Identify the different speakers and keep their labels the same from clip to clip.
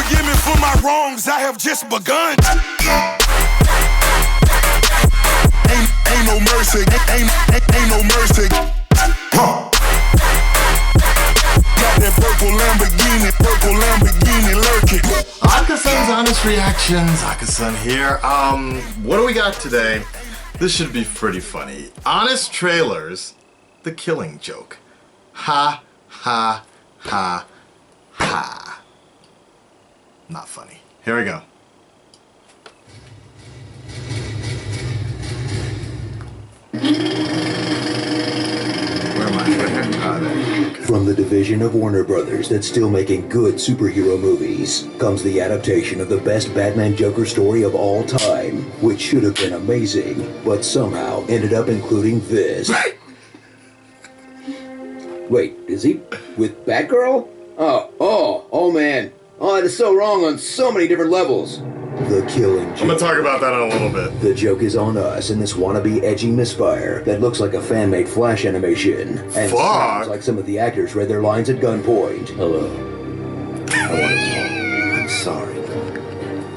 Speaker 1: Forgive me for my wrongs, I have just begun. Ain't no mercy, ain't no mercy. Huh. Got that purple Lamborghini lurking.
Speaker 2: Akasan's Honest Reactions. Akasan here. What do we got today? This should be pretty funny. Honest Trailers, The Killing Joke. Ha, ha, ha, ha. Not funny. Here we go. Where am I? There.
Speaker 3: From the division of Warner Brothers that's still making good superhero movies comes the adaptation of the best Batman Joker story of all time, which should have been amazing, but somehow ended up including this. Wait, is he with Batgirl? Oh man. Oh, that is so wrong on so many different levels. The Killing Joke.
Speaker 2: I'm gonna talk about that in a little bit.
Speaker 3: The joke is on us in this wannabe edgy misfire that looks like a fan-made Flash animation. And sounds like some of the actors read their lines at gunpoint. Hello. I want to talk. I'm sorry.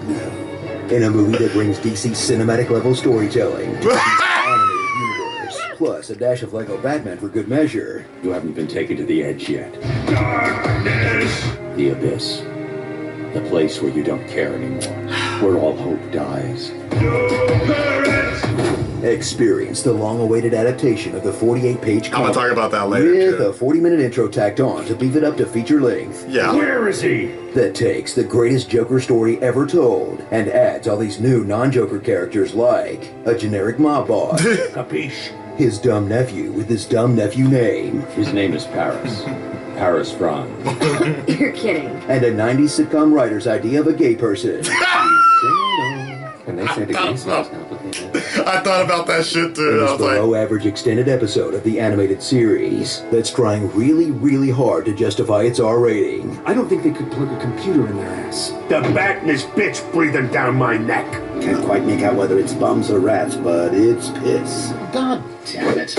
Speaker 3: No. In a movie that brings DC cinematic level storytelling to DC's animated universe, plus a dash of Lego Batman for good measure. You haven't been taken to the edge yet. Darkness! The Abyss. The place where you don't care anymore. Where all hope dies. Experience the long-awaited adaptation of the 48-page comic.
Speaker 2: I'm gonna talk about that later,
Speaker 3: with a 40-minute intro tacked on to beef it up to feature length.
Speaker 2: Yeah.
Speaker 3: Where is he? That takes the greatest Joker story ever told and adds all these new non-Joker characters like a generic mob boss. Capiche? His dumb nephew with his dumb nephew name. His name is Paris. Paris Franz.
Speaker 4: You're kidding.
Speaker 3: And a 90s sitcom writer's idea of a gay person.
Speaker 5: And they say the gay stuff's complicated.
Speaker 2: I thought about that shit too.
Speaker 3: In
Speaker 2: I
Speaker 3: this
Speaker 2: was like,
Speaker 3: below-average extended episode of the animated series that's trying really, really hard to justify its R rating.
Speaker 5: I don't think they could plug a computer in their ass.
Speaker 6: The bat and his bitch breathing down my neck.
Speaker 3: Can't quite make out whether it's bums or rats, but it's piss.
Speaker 5: God damn it.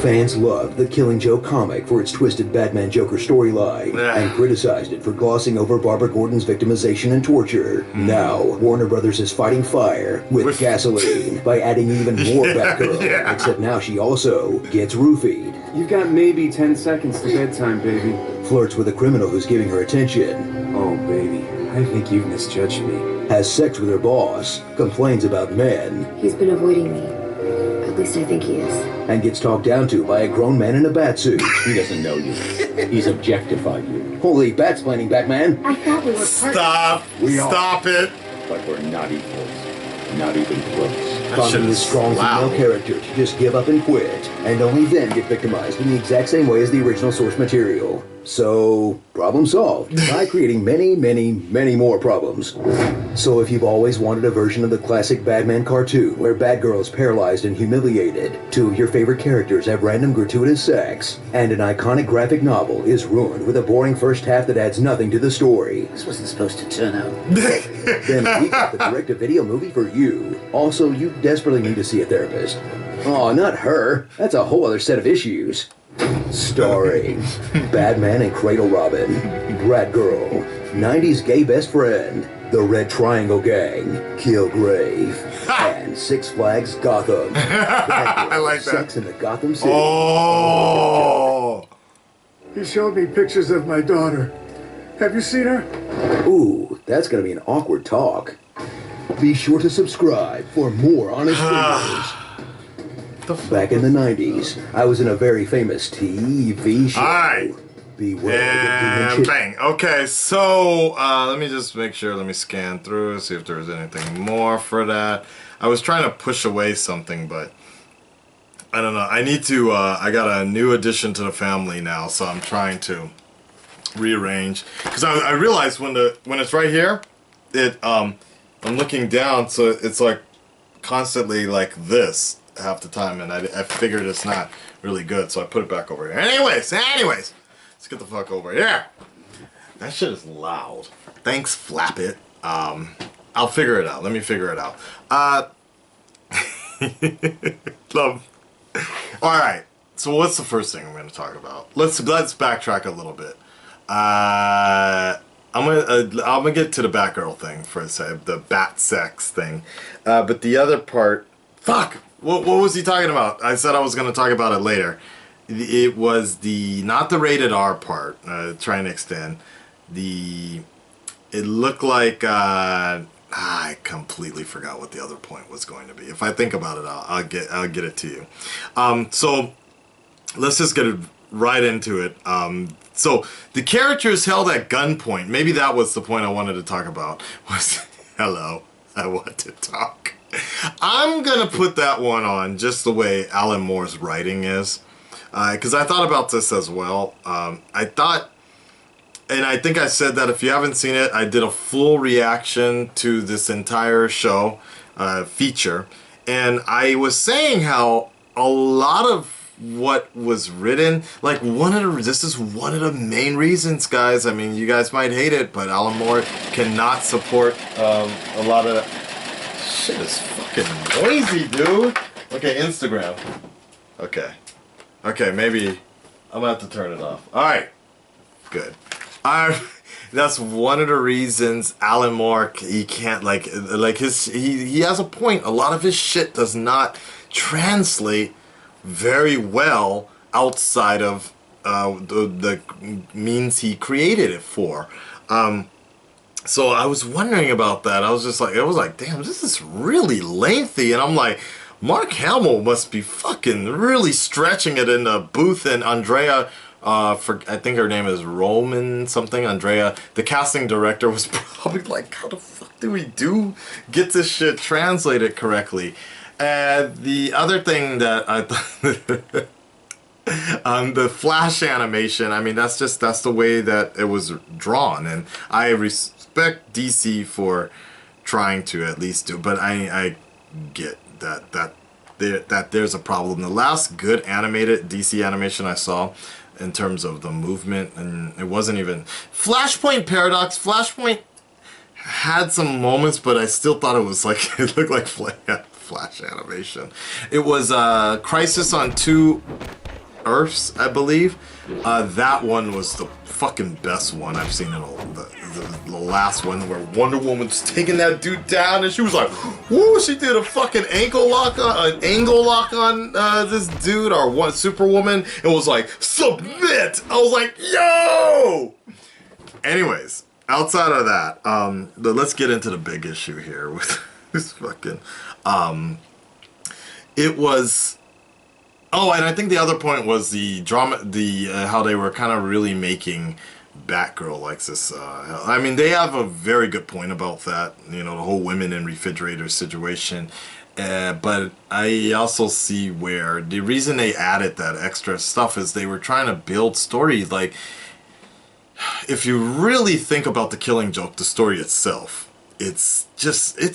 Speaker 3: Fans loved the Killing Joke comic for its twisted Batman Joker storyline and criticized it for glossing over Barbara Gordon's victimization and torture. Now, Warner Brothers is fighting fire with gasoline by adding even more Batgirl, except now she also gets roofied.
Speaker 5: You've got maybe 10 seconds to bedtime, baby.
Speaker 3: Flirts with a criminal who's giving her attention.
Speaker 5: Oh, baby, I think you've misjudged me.
Speaker 3: Has sex with her boss, complains about men.
Speaker 4: He's been avoiding me. At least I think he is.
Speaker 3: And gets talked down to by a grown man in a bat suit. He doesn't know you. He's objectified you. Holy bat-splaining, Batman.
Speaker 4: I thought we were
Speaker 2: stop! Stop it!
Speaker 3: But we're not equals. Not even close.
Speaker 2: That
Speaker 3: Causing
Speaker 2: shit
Speaker 3: this
Speaker 2: is
Speaker 3: strong
Speaker 2: loud.
Speaker 3: female character to just give up and quit, and only then get victimized in the exact same way as the original source material. So, problem solved, by creating many, many, many more problems. So if you've always wanted a version of the classic Batman cartoon where Batgirl is paralyzed and humiliated, two of your favorite characters have random gratuitous sex, and an iconic graphic novel is ruined with a boring first half that adds nothing to the story.
Speaker 7: This wasn't supposed to turn out.
Speaker 3: Then we got the direct-to-video movie for you. Also, you desperately need to see a therapist. Oh, not her. That's a whole other set of issues. Starring Batman and Cradle Robin, Bratgirl, 90s gay best friend, the Red Triangle Gang, Killgrave, and Six Flags Gotham.
Speaker 2: I like that.
Speaker 3: Sex in the Gotham City.
Speaker 2: Oh!
Speaker 6: He showed me pictures of my daughter. Have you seen her?
Speaker 3: Ooh, that's gonna be an awkward talk. Be sure to subscribe for more honest videos. Back in the 90s, I was in a very famous TV show.
Speaker 2: Alright.
Speaker 3: Beware
Speaker 2: And bang. Okay, so let me just make sure. Let me scan through, see if there's anything more for that. I was trying to push away something, but I don't know. I need to. I got a new addition to the family now, so I'm trying to rearrange. Because I realized when it's right here, I'm looking down, so it's like constantly like this half the time, and I figured it's not really good, so I put it back over here. Anyways, let's get the fuck over here. That shit is loud. Thanks, Flap It. I'll figure it out. Let me figure it out. Love. All right. So what's the first thing I'm going to talk about? Let's backtrack a little bit. I'm gonna get to the Batgirl thing for a second, the bat sex thing, but the other part, fuck, what was he talking about? I said I was gonna talk about it later. It was not the rated R part, trying to extend it looked like I completely forgot what the other point was going to be. If I think about it, I'll get it to you. So let's just get right into it. So the character is held at gunpoint. Maybe that was the point I wanted to talk about. Was hello, I want to talk. I'm gonna put that one on just the way Alan Moore's writing is, because I thought about this as well. I thought. And I think I said that if you haven't seen it, I did a full reaction to this entire show, feature. And I was saying how a lot of what was written, like this is one of the main reasons, guys. I mean, you guys might hate it, but Alan Moore cannot support a lot of... Shit is fucking noisy, dude. Okay, Instagram. Okay, maybe I'm gonna have to turn it off. All right, good. That's one of the reasons Alan Moore, he can't, he has a point. A lot of his shit does not translate very well outside of the means he created it for. So I was wondering about that. I was just like, it was like, damn, this is really lengthy. And I'm like, Mark Hamill must be fucking really stretching it in the booth. And Andrea... I think her name is Roman something, Andrea. The casting director was probably like, how the fuck do we get this shit translated correctly? And the other thing that I thought, the Flash animation, I mean, that's the way that it was drawn. And I respect DC for trying to at least do, but I get that there's a problem. The last good animated DC animation I saw, in terms of the movement, and it wasn't even Flashpoint Paradox. Flashpoint had some moments, but I still thought it was like it looked like Flash animation. It was Crisis on Two Earths, I believe. That one was the fucking best one I've seen in the last one, where Wonder Woman's taking that dude down, and she was like, woo, she did a fucking angle lock on this dude, or Superwoman, and was like, submit! I was like, yo! Anyways, outside of that, let's get into the big issue here with this fucking, it was... Oh, and I think the other point was the drama, how they were kind of really making Batgirl like this. I mean, they have a very good point about that, you know, the whole women in refrigerators situation. But I also see where the reason they added that extra stuff is they were trying to build stories. Like, if you really think about the Killing Joke, the story itself, it's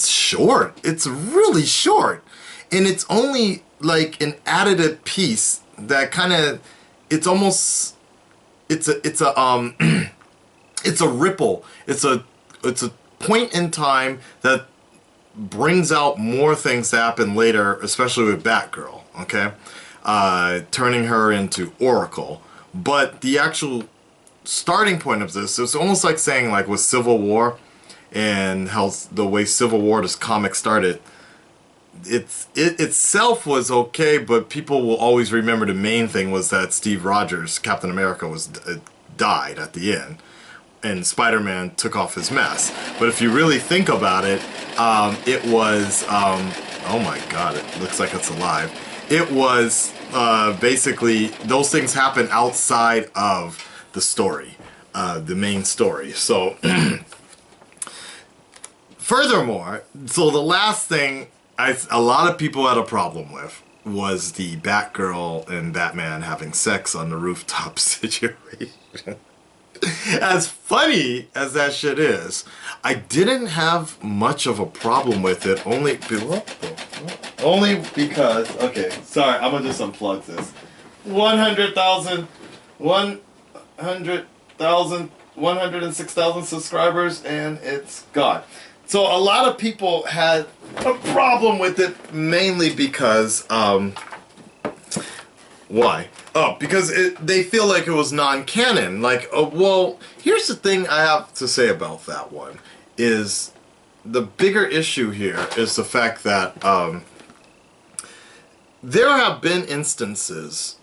Speaker 2: short. It's really short. And it's only like an additive piece that kind of, it's a ripple. It's a point in time that brings out more things to happen later, especially with Batgirl, okay? Turning her into Oracle. But the actual starting point of this, it's almost like saying, like with Civil War, and how the way Civil War, this comic started, it itself was okay, but people will always remember the main thing was that Steve Rogers, Captain America, died at the end, and Spider-Man took off his mask. But if you really think about it, it was, oh my god, it looks like it's alive. It was basically, those things happen outside of the story, the main story. So, furthermore, so the last thing a lot of people had a problem with was the Batgirl and Batman having sex on the rooftop situation. As funny as that shit is, I didn't have much of a problem with it, only because, okay, sorry, I'm gonna just unplug this. 106,000 subscribers, and it's gone. So a lot of people had a problem with it, mainly because Why? Oh, because they feel like it was non-canon. Like, well, here's the thing I have to say about that one. Is the bigger issue here is the fact that there have been instances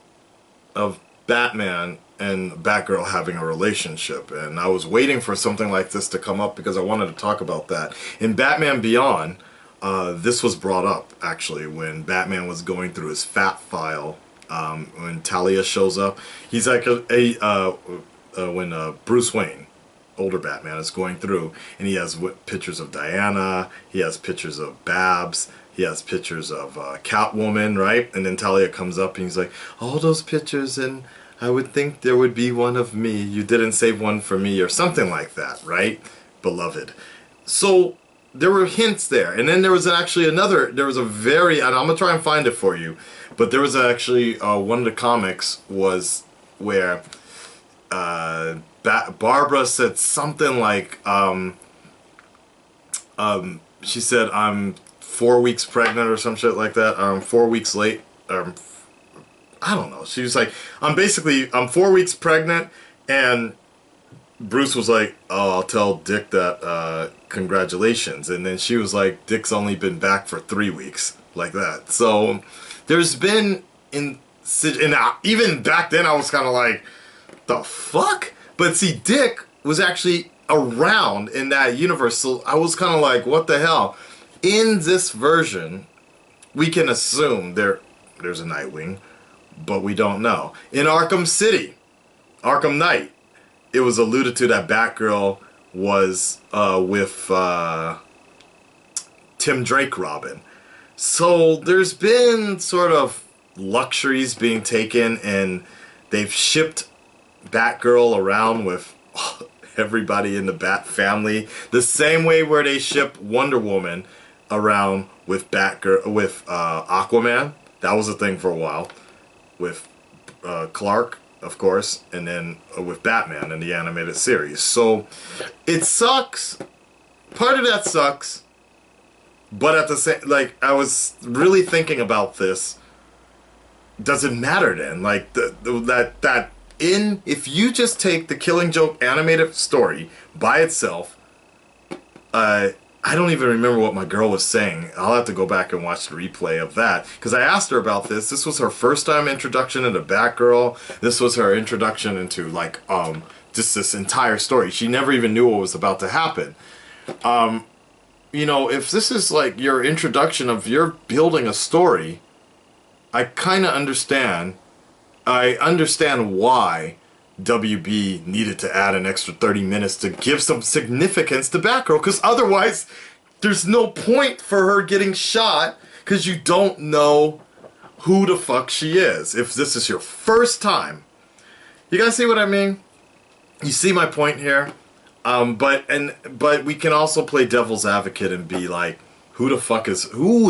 Speaker 2: of Batman and Batgirl having a relationship, and I was waiting for something like this to come up because I wanted to talk about that. In Batman Beyond, this was brought up, actually, when Batman was going through his fat file. When Talia shows up, he's like when Bruce Wayne, older Batman, is going through, and he has pictures of Diana, he has pictures of Babs, he has pictures of Catwoman, right? And then Talia comes up and he's like, all those pictures, and I would think there would be one of me. You didn't save one for me, or something like that, right? Beloved. So there were hints there. And then there was actually another, there was a very, and I'm going to try and find it for you, but there was actually, one of the comics was where Barbara said something like, she said, I'm 4 weeks pregnant or some shit like that. 4 weeks late. I don't know. She was like, I'm 4 weeks pregnant, and Bruce was like, oh, I'll tell Dick that, congratulations. And then she was like, Dick's only been back for 3 weeks, like that. So there's been, and even back then I was kind of like, the fuck? But see, Dick was actually around in that universe, so I was kind of like, what the hell? In this version, we can assume there's a Nightwing, but we don't know. In Arkham City, Arkham Knight, it was alluded to that Batgirl was with Tim Drake Robin. So there's been sort of luxuries being taken, and they've shipped Batgirl around with everybody in the Bat family, the same way where they ship Wonder Woman around with Batgirl, with Aquaman. That was a thing for a while, with Clark, of course, and then with Batman in the animated series. So it sucks. Part of that sucks, but at the same, like, I was really thinking about this. Does it matter then? Like if you just take the Killing Joke animated story by itself, I don't even remember what my girl was saying. I'll have to go back and watch the replay of that, because I asked her about this. This was her first time introduction into Batgirl. This was her introduction into, like, just this entire story. She never even knew what was about to happen. You know, if this is like your introduction of you're building a story, I kind of understand. I understand why WB needed to add an extra 30 minutes to give some significance to Batgirl, because otherwise there's no point for her getting shot, because you don't know who the fuck she is if this is your first time. You guys see what I mean? You see my point here? But we can also play devil's advocate and be like, who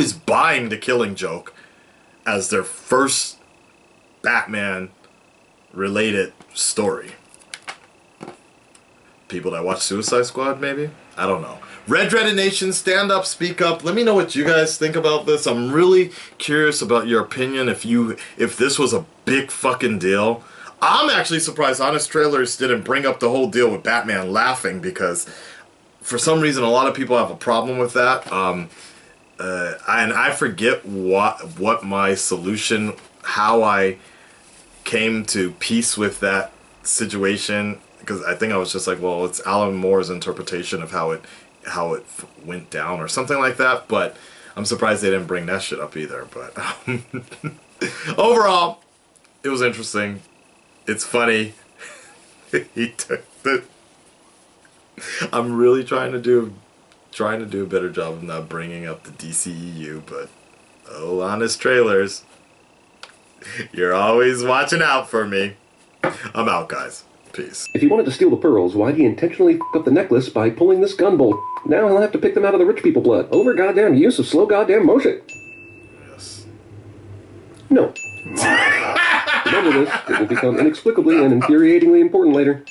Speaker 2: is buying the Killing Joke as their first Batman related story? People that watch Suicide Squad, maybe? I don't know. Red Dreaded Nation, stand up, speak up. Let me know what you guys think about this. I'm really curious about your opinion if this was a big fucking deal. I'm actually surprised Honest Trailers didn't bring up the whole deal with Batman laughing, because for some reason a lot of people have a problem with that. And I forget what my solution, how I came to peace with that situation, because I think I was just like, well, it's Alan Moore's interpretation of how it went down or something like that. But I'm surprised they didn't bring that shit up either. But overall, it was interesting. It's funny. He took the. I'm really trying to do a better job of not bringing up the DCEU, but oh, Honest Trailers, you're always watching out for me. I'm out, guys. Peace.
Speaker 5: If he wanted to steal the pearls, why'd he intentionally f*** up the necklace by pulling this gun bolt? Now he'll have to pick them out of the rich people blood. Over goddamn use of slow goddamn motion.
Speaker 2: Yes.
Speaker 5: No. Remember this, it will become inexplicably and infuriatingly important later.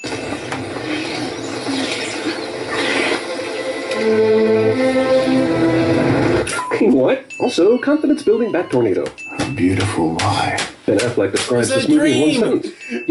Speaker 5: What? Also, confidence building bat tornado.
Speaker 7: A beautiful lie.
Speaker 5: Ben Affleck describes
Speaker 2: It's a
Speaker 5: this movie in one
Speaker 2: dream.
Speaker 5: sentence.